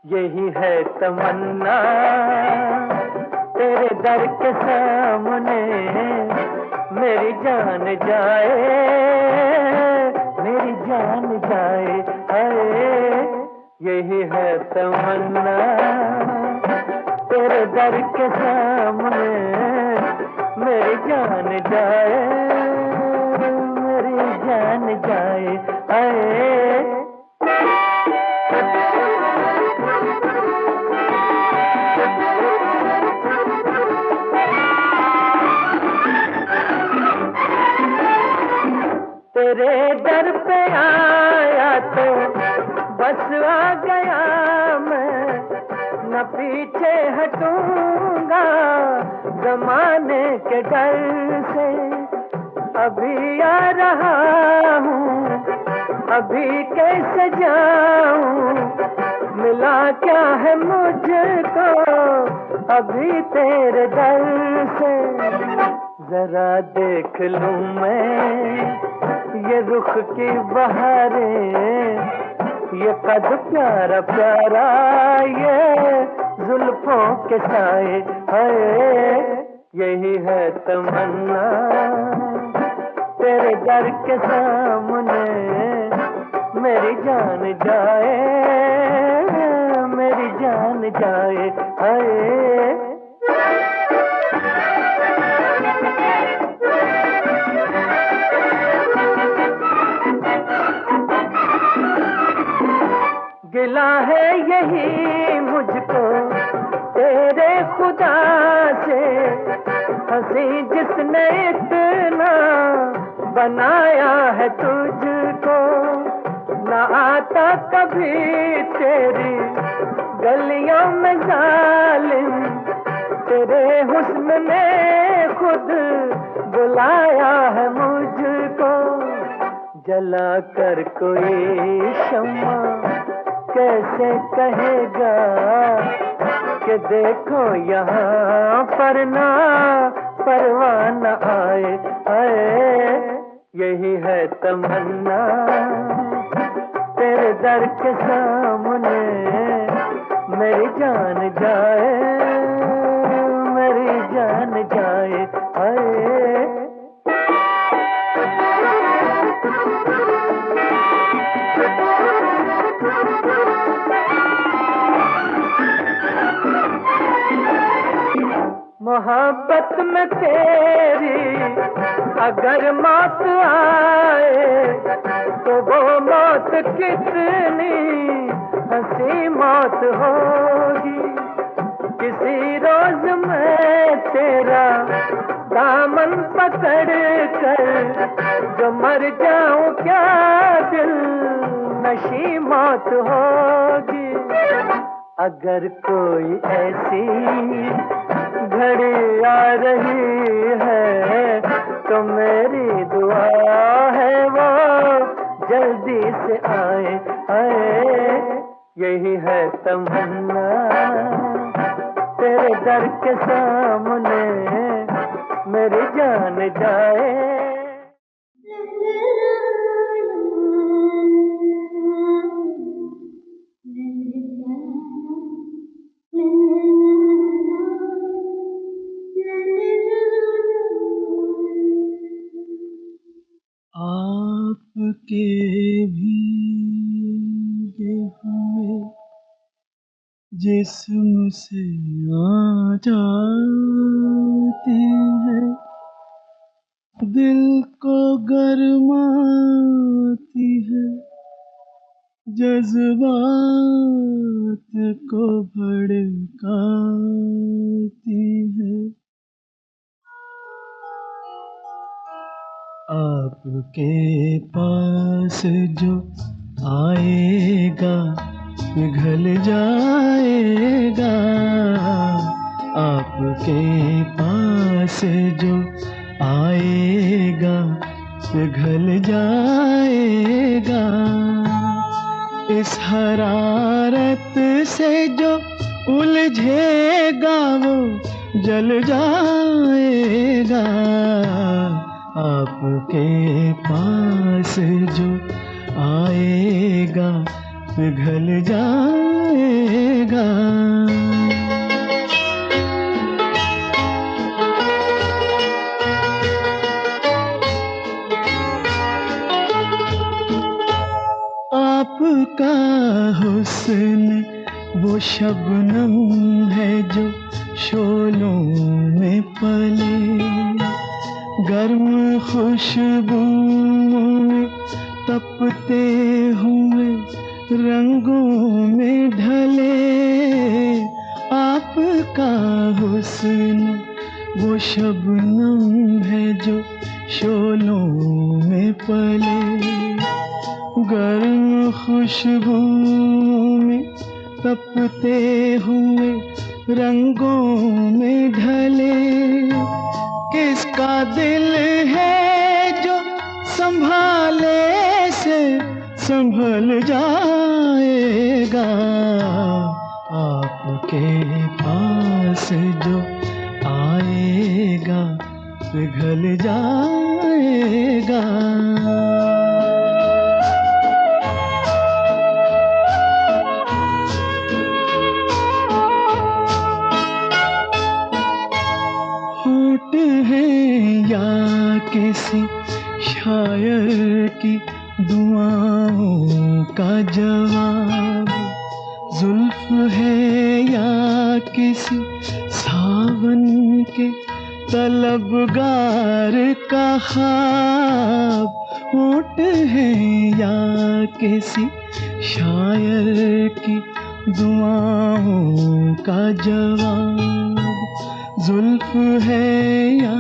यही है तमन्ना तेरे दर के सामने, मेरी जान जाए, मेरी जान जाए, हाय। यही है तमन्ना तेरे दर के सामने, मेरी जान जाए, मेरी जान जाए, हाय। तेरे दर पे आया तो बस आ गया मैं, न पीछे हटूंगा जमाने के डर से। अभी आ रहा हूँ, अभी कैसे जाऊँ, मिला क्या है मुझको अभी तेरे दर से। जरा देख लूँ मैं ये रुख की बहारें, ये कद प्यारा प्यारा, ये जुल्फों के साए, हाय। यही है तमन्ना तेरे दर के सामने, मेरी जान जाए, मेरी जान जाए, हाय। गिला है यही मुझको तेरे खुदा से, हंसी जिसने इतना बनाया है तुझको। न आता कभी तेरी गलियों में जालिम, तेरे हुस्न ने खुद बुलाया है मुझको। जला कर कोई शम्मा कैसे कहेगा कि देखो यहाँ पर ना परवाना आए, आए। यही है तमन्ना तेरे दर के सामने, मेरी जान जाए, मेरी जान जाए, आए। मोहब्बत में तेरी अगर मौत आए, तो वो मौत कितनी हंसी मौत होगी। किसी रोज मैं तेरा दामन पकड़ कर जो मर जाऊं, क्या दिल नशी मौत होगी। अगर कोई ऐसी घड़ी आ रही है, तो मेरी दुआ है वो जल्दी से आए, आए। यही है तमन्ना तेरे दर के सामने, मेरी जान जाए। आपके भीगे हुए जिस्म से आ जाती है, दिल को गरमाती है, जज्बात को भड़काती है। आपके पास जो आएगा पिघल जाएगा, आपके पास जो आएगा पिघल जाएगा। इस हरारत से जो उलझेगा वो जल जाएगा। आपके पास जो आएगा पिघल जाएगा। आपका हुस्न वो शबनम है जो शोलों में पले, गर्म खुशबू में तपते हुए रंगों में ढले। आपका हुस्न वो शबनम है जो शोलों में पले, गर्म खुशबू में तपते हुए रंगों में ढले। किसका दिल है जो संभाले से संभल जाएगा। आपके पास जो आएगा पिघल जाएगा। होठ है या किसी शायर की दुआओं का जवाब, जुल्फ है या किसी सावन के तलबगार का ख्वाब। होठ है या किसी शायर की दुआओं का जवाब, जुल्फ है या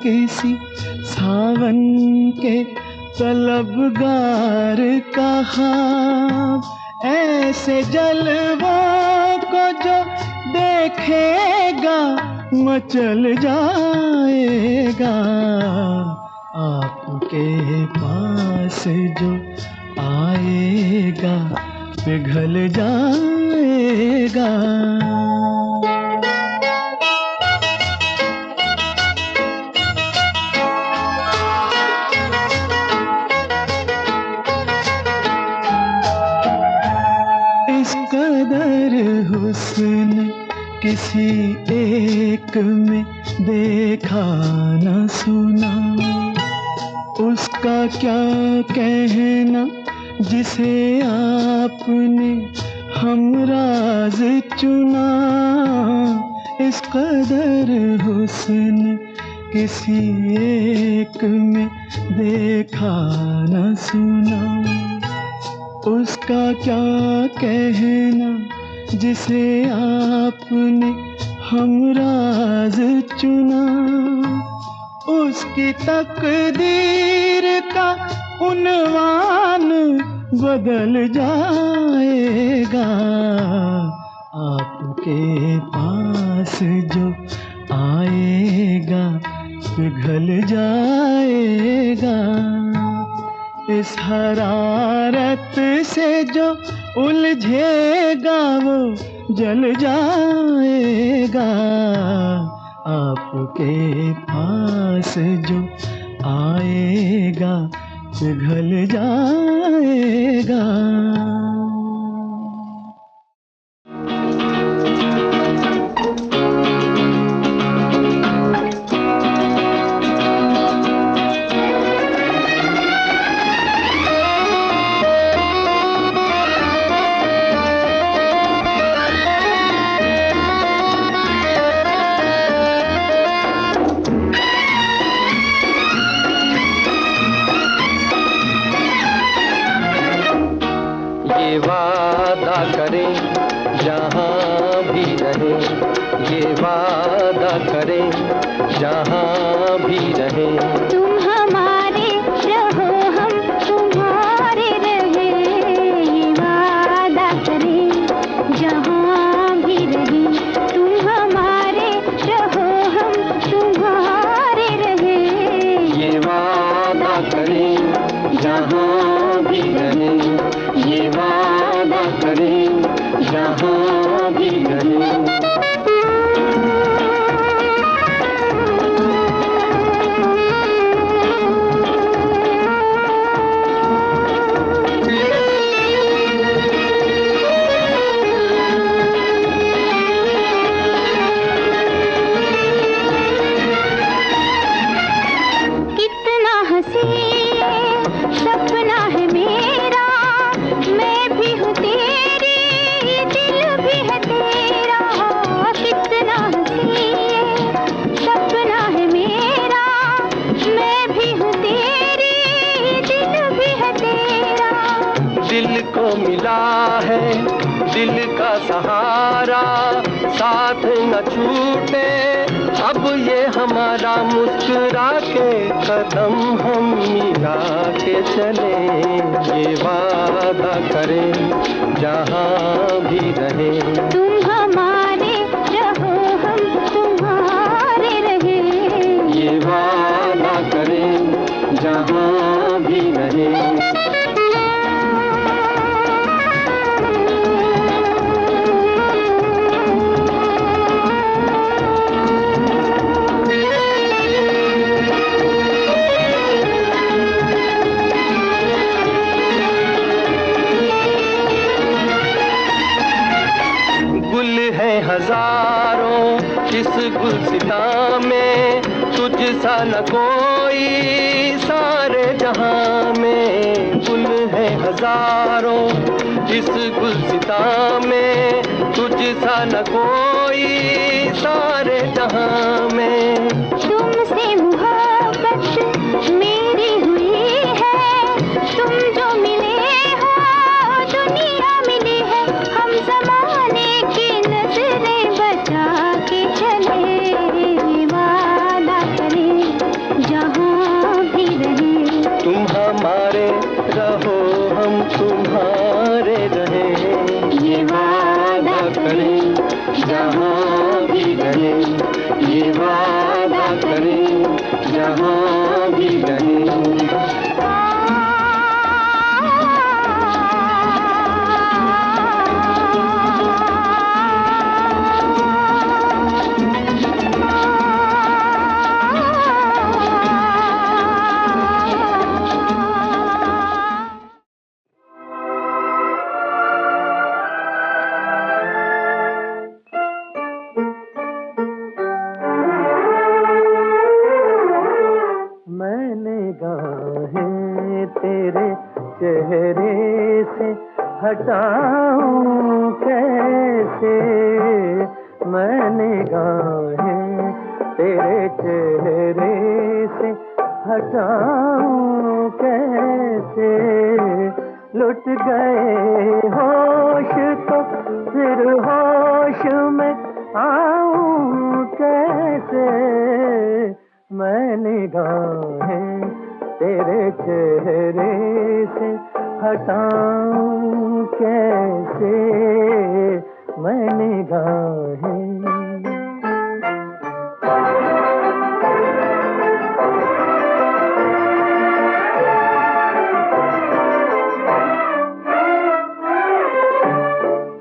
किसी सावन के तलबगार का ख्वाब। ऐसे जलवों को जो देखेगा मचल जाएगा। आपके पास जो आएगा पिघल जाएगा। कदर हुस्न किसी एक में देखा न सुना, उसका क्या कहना जिसे आपने हमराज चुना। इस कदर हुस्न किसी एक में देखा न सुना, उसका क्या कहना जिसे आपने हमराज चुना। उसकी तकदीर का उन्वान बदल जाएगा। आपके पास जो आएगा पिघल जाएगा। इस हरारत से जो उलझेगा वो जल जाएगा। आपके पास जो आएगा पिघल जाएगा। ये वादा करें जहाँ भी रहे, ये वादा करें जहाँ भी रहे। तुम हमारे रहो हम तुम्हारे रहे, ये वादा करें जहाँ भी रहे। तुम हमारे रहो हम तुम्हारे रहे, ये वादा करें जहाँ भी रहे, ये वादा करें जहाँ भी रहे। छूटे, अब ये हमारा मुस्कुरा के कदम हम मिला के चले। ये वादा करें जहाँ भी रहे, तुम हमारे रहो हम तुम्हारे रहे। ये वादा करें जहाँ भी रहे। गुल है हजारों इस गुलसिता में, तुझ सा न कोई सारे जहां में। गुल है हजारों इस गुलसिता में, तुझ सा न कोई सारे जहां में। तुमसे मोहब्बत मेरी हुई है, तुम जो मिले हो दुनिया मिली है। हम जमाने की नजरें बचा के चले। वादा करें जहाँ भी रहे, तुम हमारे रहो हम तुम्हारे रहे। ये वादा करें जहाँ भी रहे, ये वादा करें जहाँ भी रहे। मैंने गाहें तेरे चेहरे से हटाऊं कैसे, मैंने गाहें तेरे चेहरे से हटाऊं कैसे। लुट गए होश तो फिर होश में आऊं कैसे। मैंने गाहें तेरे चेहरे से हटाऊं कैसे, मैंने गाहें।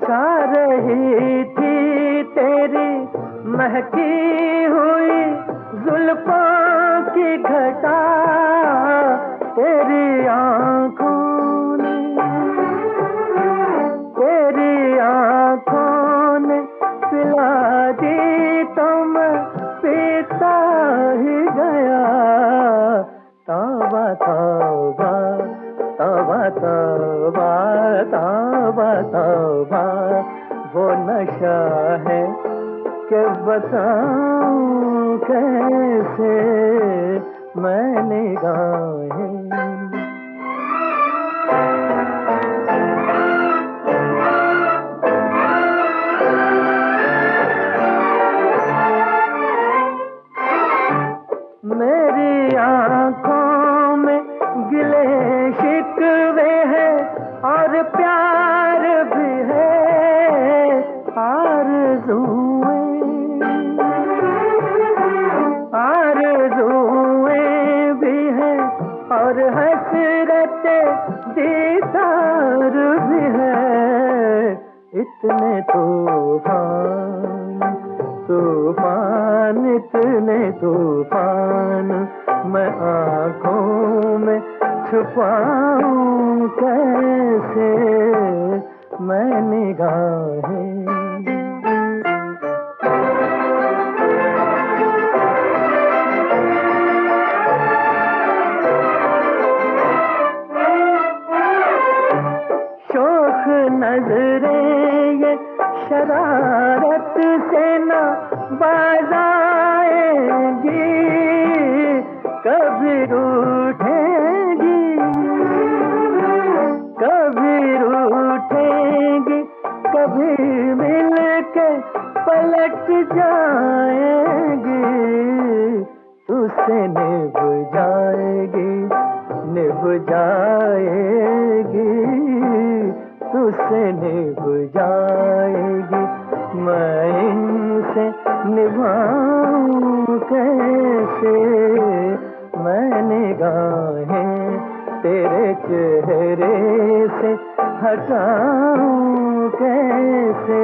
छा रही थी तेरी महकी हुई जुल्फों की घटा, तेरी आँखों ने, तेरी आँखों ने पिला दी तो मैं पीता ही गया। तौबा तौबा तौबा तौबा तौबा तौबा, वो नशा है कि बताऊं कैसे। मैंने गाहें मेरी आँखों में गिले शिकवे हैं और प्यार भी है। आरज़ुएं भी हैं और हसरतें दीदार भी है। इतने तूफान तूफान इतने तूफान मैं आँखों में छुपाऊं कैसे। मैंने गाहें शोख नजरें ये शरारत से न बाज आएंगी, कभी रूठेंगी कभी रूठेंगी, कभी मिल के पल कट जाएगी, तुझसे निभ जाएगी, निभ जाएगी, तुझसे निभ जाएगी। मैं इनसे निभाऊं कैसे, मैं निगाहें तेरे चेहरे से हटाऊं कैसे।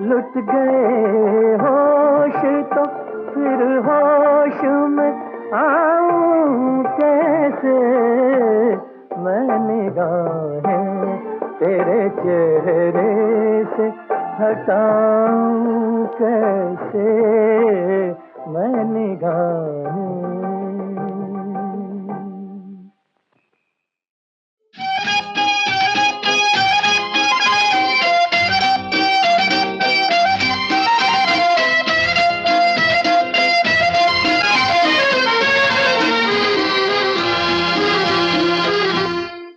लुट गए होश तो फिर होश में आऊं कैसे, मैं निगाहें तेरे चेहरे से हटाऊं कैसे, मैं निगाहें।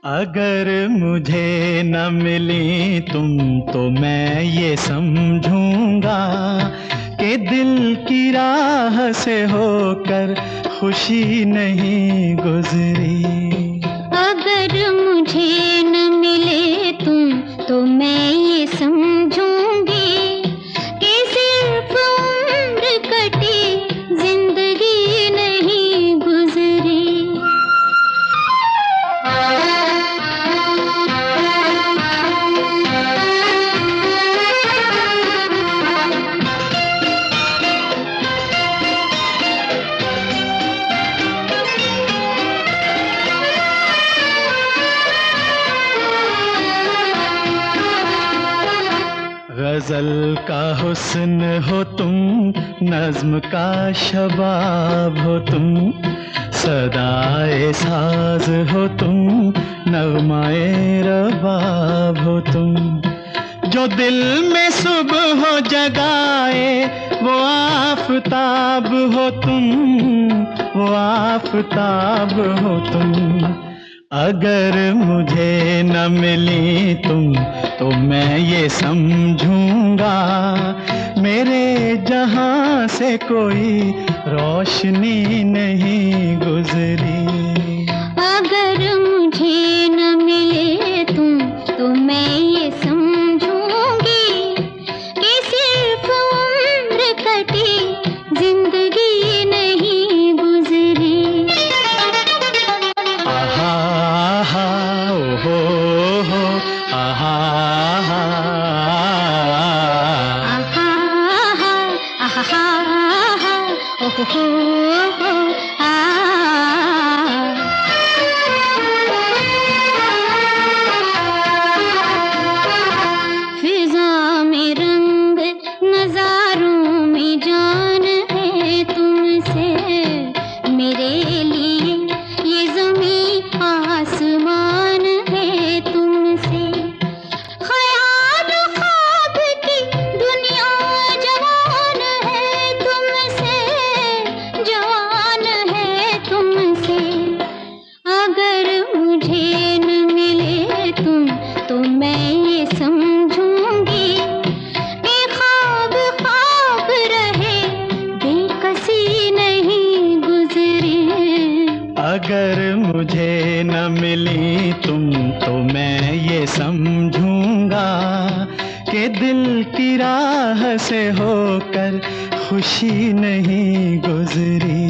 अगर मुझे न मिली तुम तो मैं ये समझूंगा कि दिल की राह से होकर खुशी नहीं गुजरी। अगर मुझे न मिले तुम तो मैं ये समझूंगी कि सिर्फ उम्र कटी जिंदगी नहीं गुजरी। गजल का हुस्न हो तुम, नज्म का शबाब हो तुम, सदाए साज हो तुम, नगमाए रबाब हो तुम। जो दिल में सुबह हो जगाए वो आफताब हो तुम, वो आफताब हो तुम। अगर मुझे न मिली तुम तो मैं ये समझूंगा मेरे जहां से कोई रोशनी नहीं गुजरी। अगर मुझे न मिले तुम तो मैं ये समझूंगी कि सिर्फ उम्र कटी जिंदगी नहीं गुजरी। आहा आहा ओहो हो आहा आहा आहा आहा आहा ओहो हो आ। फिजा में रंग नजारों में जान है तुमसे, मेरे लिए ये ज़मीं आसमान है तुमसे। ख्याल ख्वाब की दुनिया जवान है तुमसे, जवान है तुमसे। अगर मुझे न मिले तुम तो मैं ये समझूंगी कि ख्वाब ख्वाब रहे बेकसी नहीं गुजरी। अगर मुझे न मिली तुम तो मैं ये समझूंगा कि दिल की राह से होकर खुशी नहीं गुजरी।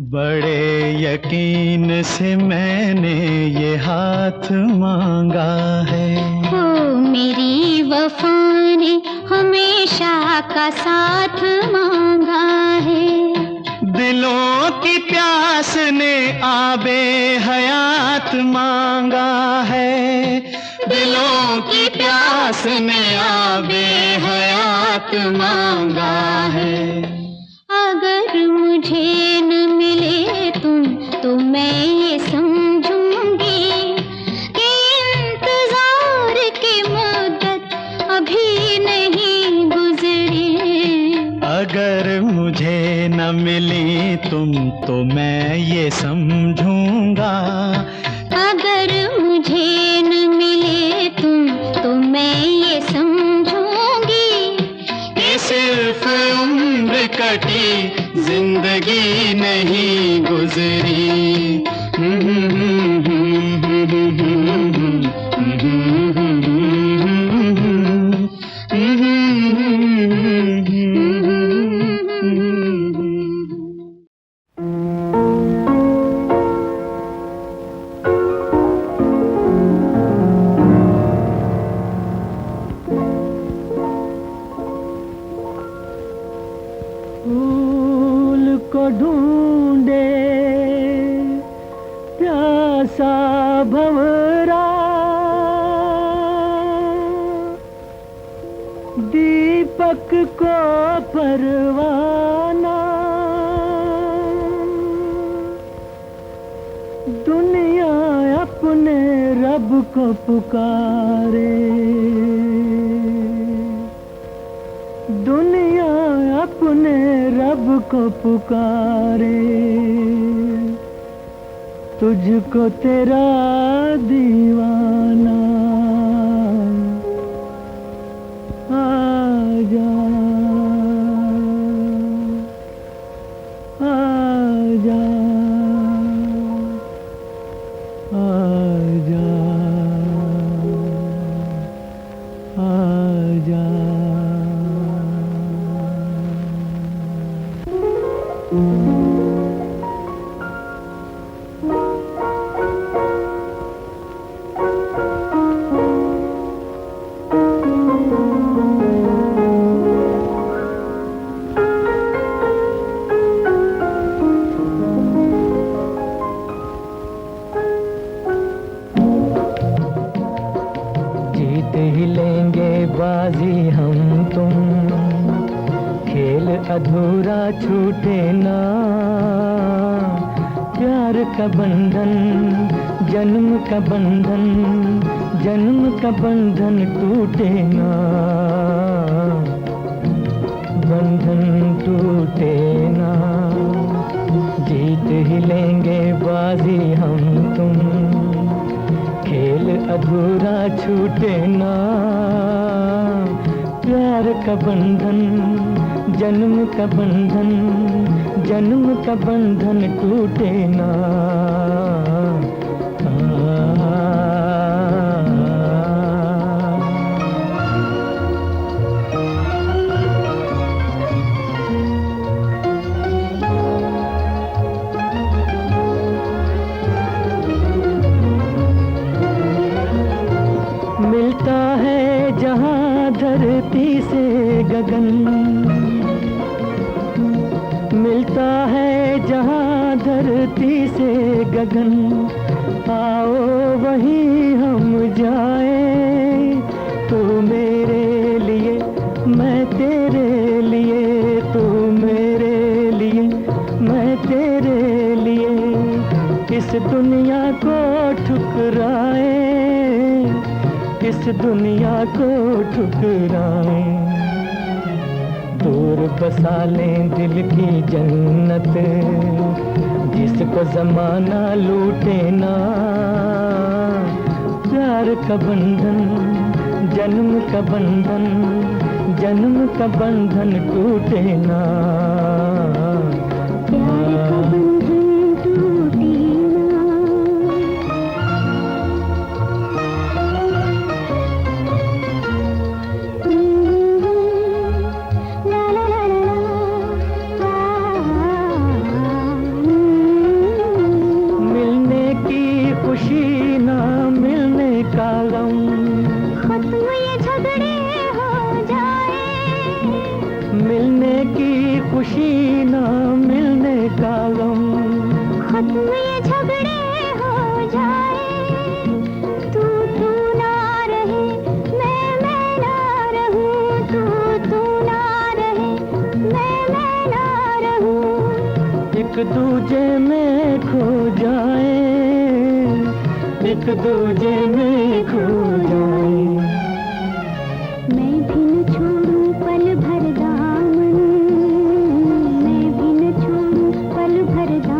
बड़े यकीन से मैंने ये हाथ मांगा है, हो मेरी वफा ने हमेशा का साथ मांगा है। दिलों की प्यास ने आबे हयात मांगा है, दिलों की प्यास ने आबे हयात मांगा है। अगर मुझे न मिले तुम तो मैं ये समझूंगी कि इंतजार की मुद्दत अभी नहीं गुजरी। तो मैं ये समझूंगा। अगर मुझे न मिले तुम तो मैं ये समझूंगी कि सिर्फ उम्र कटी जिंदगी नहीं गुजरी। फूल को ढूंढे प्यासा भंवरा, दीपक को परवाना, दुनिया अपने रब को पुकारे, दुनिया अपने रब को पुकारे, तुझको तेरा दीवाना आजा आजा आजा आजा। जीत ही लेंगे बाजी हम तुम, खेल अधूरा छूटे ना, प्यार का बंधन जन्म का बंधन, जन्म का बंधन टूटे ना, बंधन टूटे ना। जीत ही लेंगे बाजी हम तुम, खेल अधूरा छूटे ना, प्यार का बंधन जन्म का बंधन, जन्म का बंधन टूटे ना। मिलता है जहाँ धरती से गगन, मिलता है जहाँ धरती से गगन, आओ वहीं हम जाए, तू मेरे लिए मैं तेरे लिए, तू मेरे लिए मैं तेरे लिए, इस दुनिया को ठुकराए, इस दुनिया को ठुकराए, दूर बसा लें दिल की जन्नत, जिसको जमाना लूटे ना, प्यार का बंधन जन्म का बंधन, जन्म का बंधन टूटे ना, प्यार का बंधन टूटे ना। मिलने की खुशी ना मिलने का गम, खत्म ये झगड़े हो जाए, मिलने की खुशी ना मिलने का गम, खत्म ये झगड़े हो जाए, तू ना रहे मैं ना रहूं, तू ना रहे मैं ना रहूं, एक दूजे में खो जाए, एक दूजे में खो जाए, मैं भी न छोड़ूं पल भर दामन, मैं भी न छोड़ूं पल भर दामन।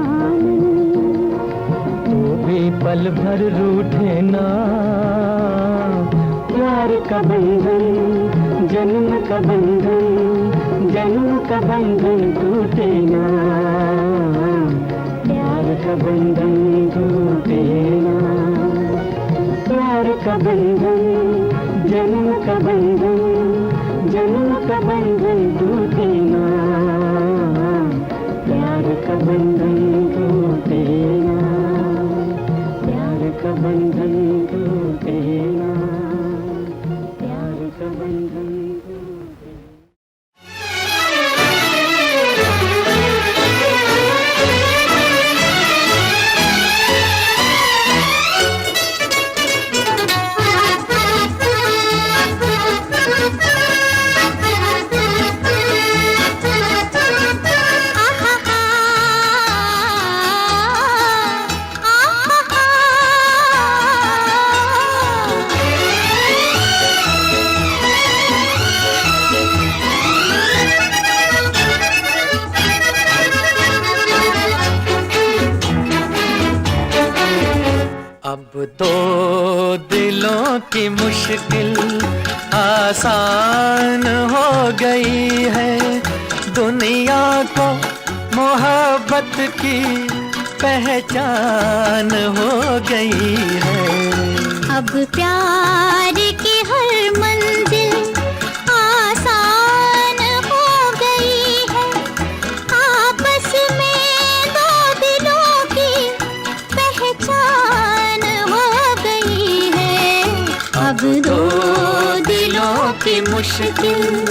पल भर रूठे ना। प्यार का बंधन जन्म का बंधन, जन्म का बंधन टूटे ना। प्यार का बंधन टूटे ना। प्यार का बंधन जन्म का बंधन, जन्म का बंधन टूटे ना। प्यार का बंधन टूटे ना। प्यार का बंधन टूटे ना। प्यार का बंधन टूटे। अब दो दिलों की मुश्किल आसान हो गई है। दुनिया को मोहब्बत की पहचान हो गई है। अब प्यार की हर मंजिल आसान हो गई है। आपस में दो दिलों की पहचान हो गई है। अब दो दिलों की मुश्किल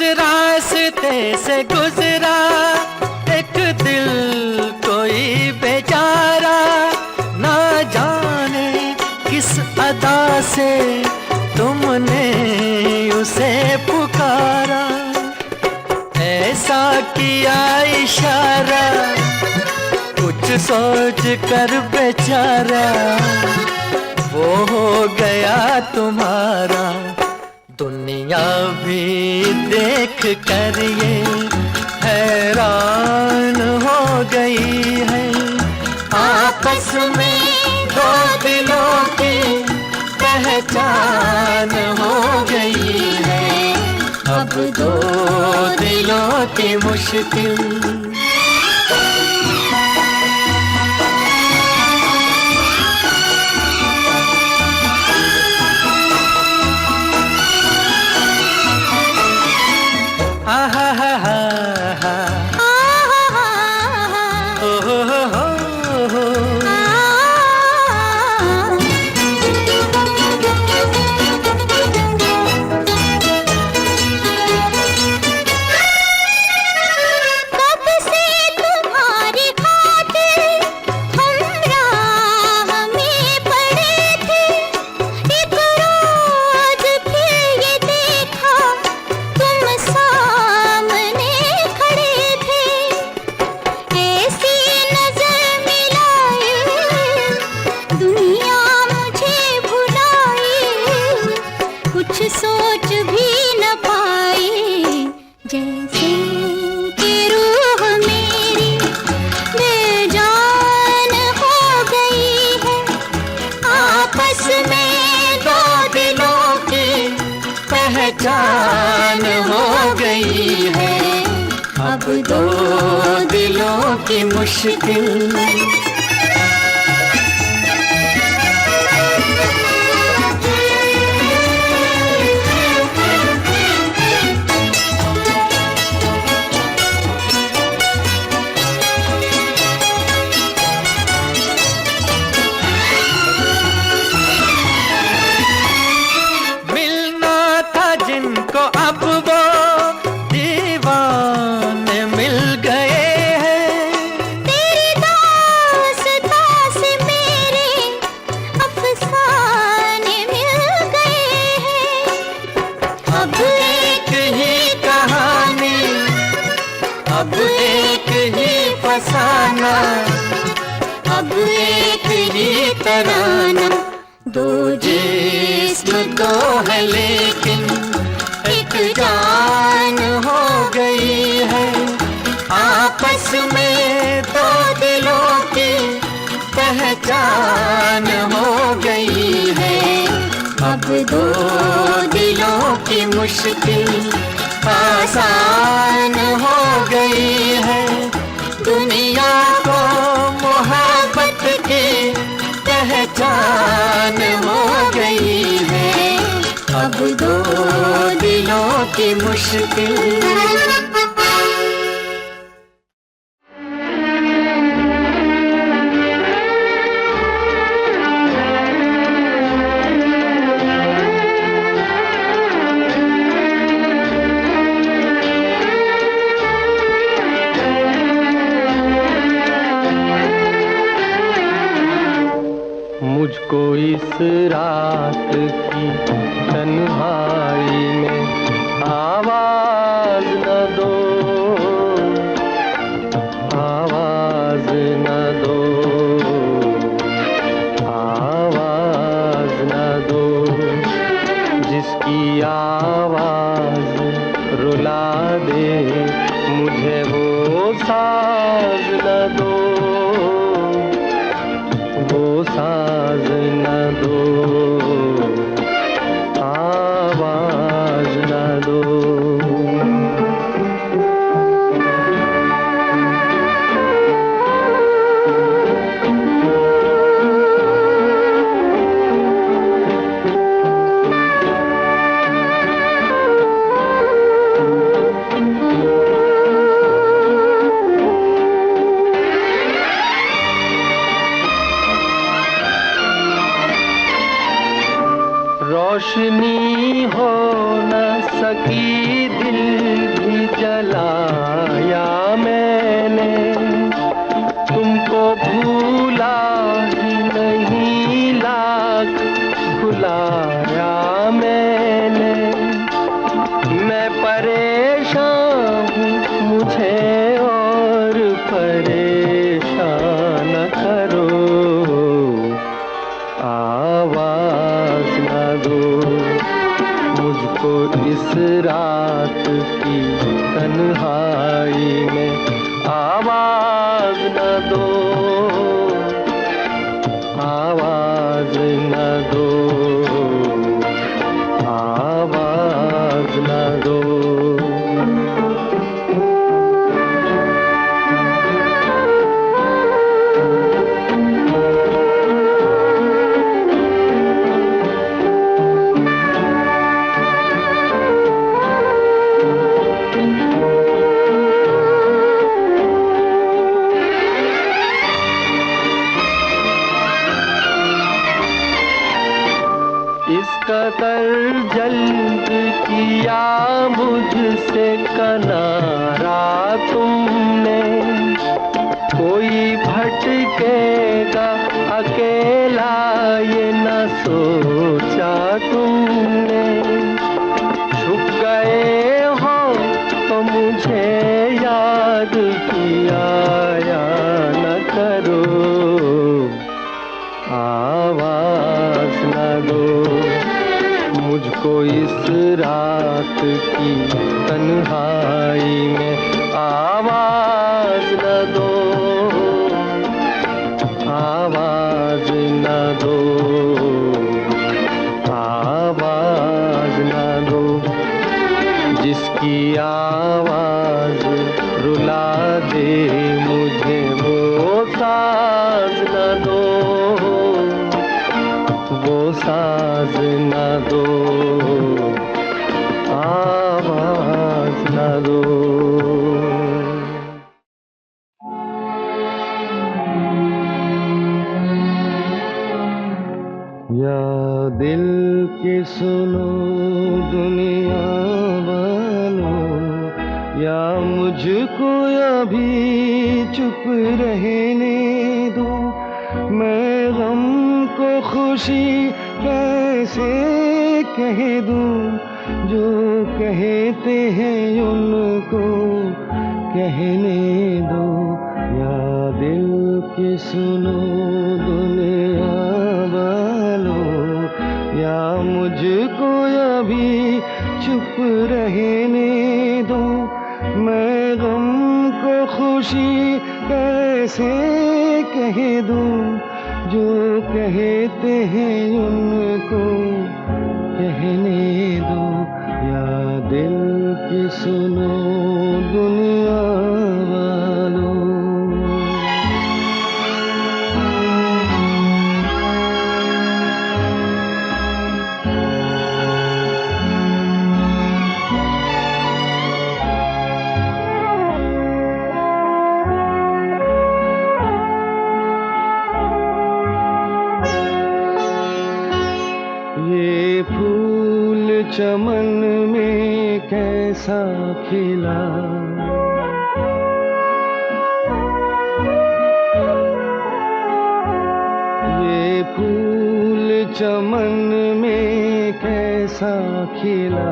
रास्ते से गुजरा एक दिल कोई बेचारा, ना जाने किस अदा से तुमने उसे पुकारा। ऐसा किया इशारा कुछ सोच कर बेचारा, वो हो गया तुम्हारा। दुनिया भी देख कर ये हैरान हो गई है। आपस में दो दिलों की पहचान हो गई है। अब दो दिलों की मुश्किल सोच भी न पाई। जैसे कि रूह मेरी बेजान हो गई है। आपस में दो दिलों की पहचान हो गई है। अब दो दिलों की मुश्किल जिनको अब वो दीवाने मिल गए हैं। तेरी फसाना, अब एक ही तराना। दो जिस्म दो है लेकिन एक जान हो गई है, आपस में दो दिलों की पहचान हो गई है। अब दो दिलों की मुश्किल आसान हो गई है, दुनिया को मोहब्बत की पहचान हो गई है। अब दो दिलों की मुश्किल। मुझको इस रात की तन्हाई में आवाज न दो, आवाज न दो, आवाज न दो। जिसकी आवाज रुला दे मुझे वो साज न दो, वो साज न दो, आवाज न दो। रोशनी हो न सकी दिल भी जलाया मैंने, तुमको भूला ही नहीं लाख भुलाया मैंने। मैं परेशान हूँ मुझे और परेशान करो, आवाज न दो। मुझको इस रात की तन्हाई में आवाज न दो, आवाज न दो, आवाज न दो। इस कदर जल्द किया मुझसे किनारा तुमने, कोई भटकेगा अकेला ये न सोचा तुमने। छुप गए हो तो मुझे याद किया या न करो, आवाज न दो। मुझको इस रात की तन्हाई में आवाज न दो, आवाज न दो, आवाज न दो। जिसकी आवाज रुला दे मुझे वो साज न दो, वो साज न दो, आवाज न दो। या दिल की सुनो दुनिया वालों, या मुझको अभी चुप रहने दो। मैं गम को खुशी कैसे कह दूं, जो कहते हैं उनको कहने दो। या कि सुनो दुनिया वालों, या मुझको अभी चुप रहने दो। मैं गम को खुशी कैसे कह दूं, जो कहते हैं उनको कहने दो। या दिल की सुनो दुनिया वालों। ये फूल चमन में कैसा खिला, ये फूल चमन में कैसा खिला।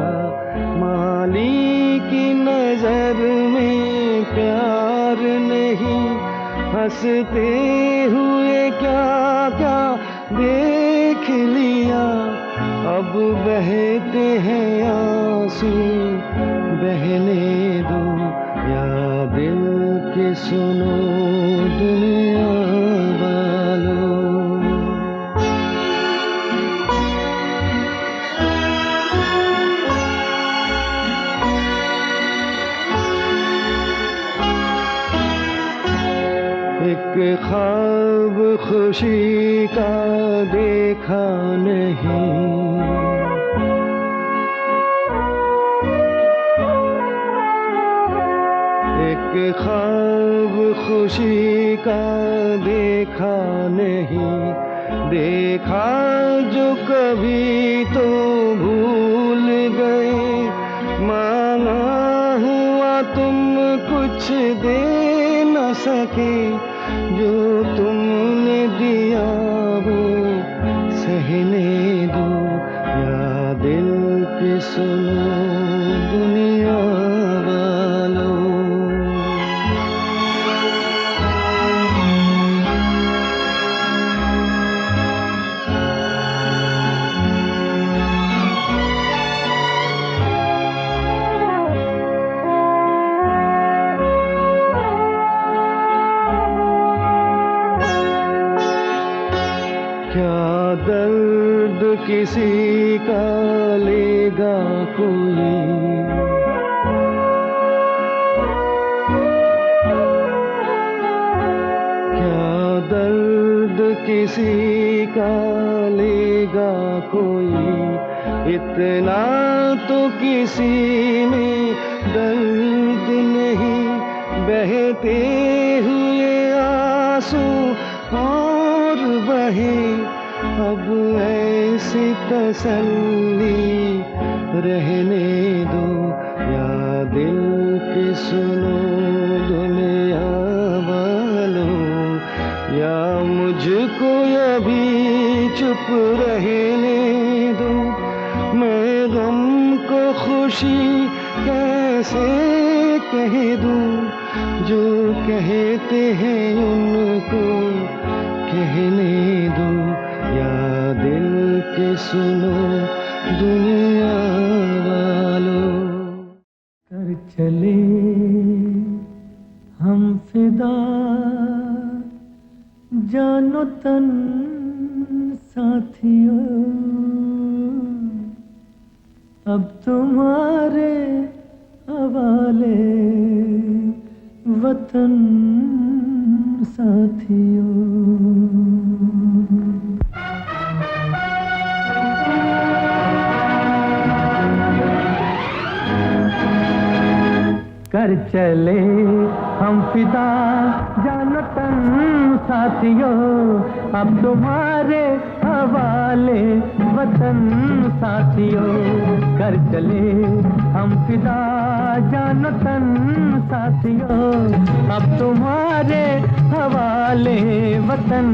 माली की नजर में प्यार नहीं, हंसते हुए क्या क्या देख लिया। अब बहते हैं आंसू, बहने दो। या दिल के सुनो दुनिया वालों। एक ख्वाब खुशी का देखा नहीं, एक ख्वाब खुशी का देखा नहीं। देखा जो कभी तो भूल गए, मांगा हुआ तुम कुछ दे न सके। जो तुमने दिया वो सहने दो। या दिल के सुनो दुनिया वालों। क्या दर्द किसी का लेगा कोई, क्या दर्द किसी का लेगा कोई। इतना तो किसी में दर्द नहीं, बहते हुए आंसू और बहे। अब ऐसी तसल्ली रहने दो। या दिल की सुनो दुनिया वालों, या मुझको अभी चुप रहने दो। मैं गम को खुशी कैसे कह दूं, जो कहते हैं उनको कहने दो। या दिल के सुनो दुनिया वालों। कर चले हम फिदा, जानो तन साथियों। अब तुम्हारे हवाले वतन साथियों। कर चले हम फिदा, जानो तन साथियों। अब तुम्हारे हवाले वतन साथियों। कर चले हम फिदा, जानो तन साथियों। अब तुम्हारे हवाले वतन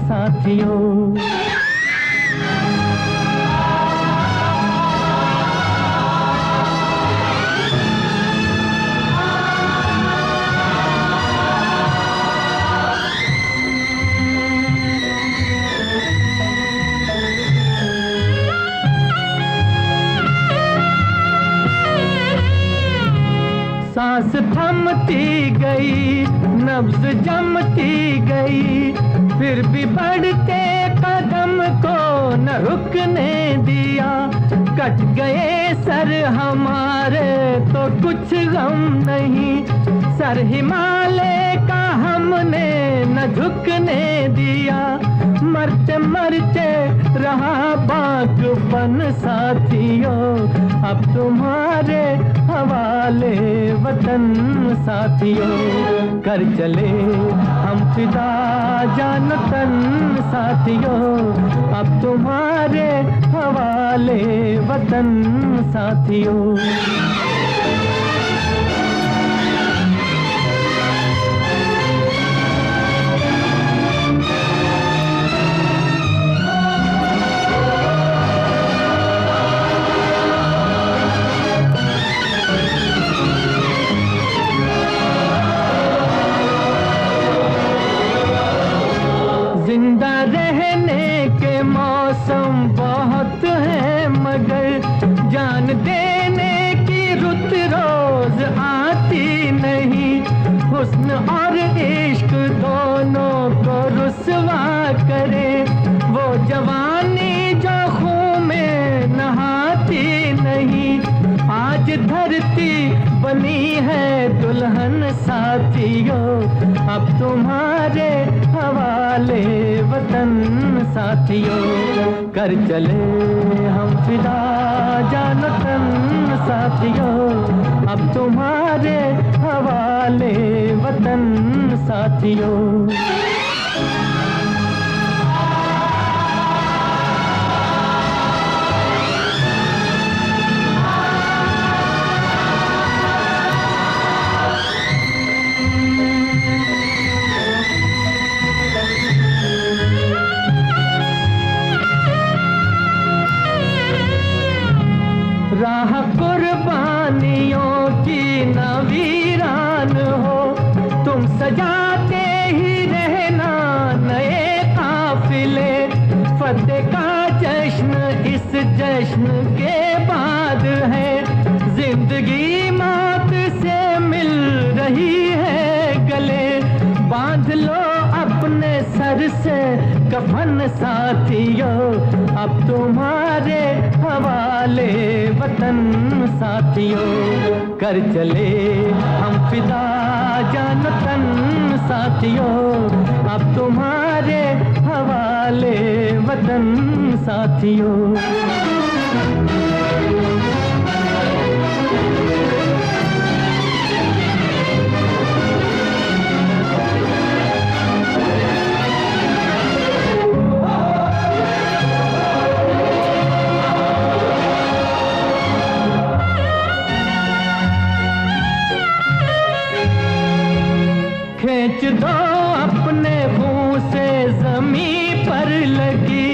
साथियों। सांस थमती गई, नब्ज जमती गई, फिर भी बढ़ते कदम को न रुकने दिया। कट गए सर हमारे तो कुछ गम नहीं, सर हिमालय का हमने न झुकने दिया। मरते मरते रहा बागपन साथियों, अब तुम्हारे हवाले वतन साथियों। कर चले हम फिदा जान तन साथियों, अब तुम्हारे हवाले वतन साथियों। जिंदा रहने के मौसम बहुत हैं, मगर जान देने की रुत रोज आती नहीं। हुस्न और इश्क दोनों को रुसवा करे, वो जवानी जो खून में नहाती नहीं। आज धरती बनी है दुल्हन साथियों, अब तुम्हारे हवाले वतन साथियों। कर चले हम फिदा जान तन साथियों, अब तुम्हारे हवाले वतन साथियों। राह कुर्बानियों की न वीरान हो, तुम सजाते ही रहना नए काफिले। फतेह का जश्न इस जश्न के बाद है, जिंदगी मौत से मिल रही है गले। बांध लो अपने सर से कफन साथियों, अब तुम्हारे हवाले वतन साथियों। कर चले हम फिदा जान तन साथियों, अब तुम्हारे हवाले वतन साथियों। खींच दो अपने मुंह से जमीन पर लगी,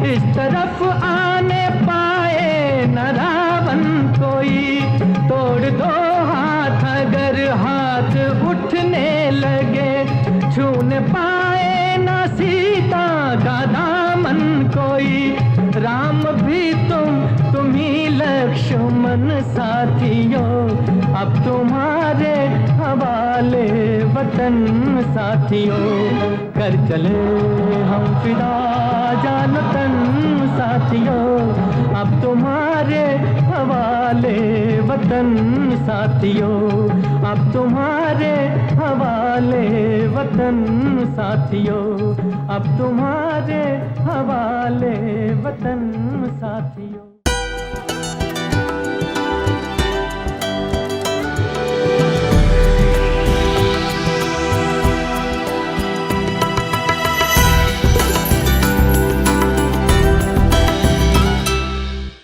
इस तरफ आने पाए न रावण कोई। तोड़ दो हाथ अगर हाथ उठने लगे, छूने पाए न सीता का दामन कोई। राम भी तुम ही लक्ष्मण साथियों, अब तुम्हारे हवाले वतन साथियों। कर चले हम फिदा जान तन साथियों, अब तुम्हारे हवाले वतन साथियों। अब तुम्हारे हवाले वतन साथियों, अब तुम्हारे हवाले वतन साथियों।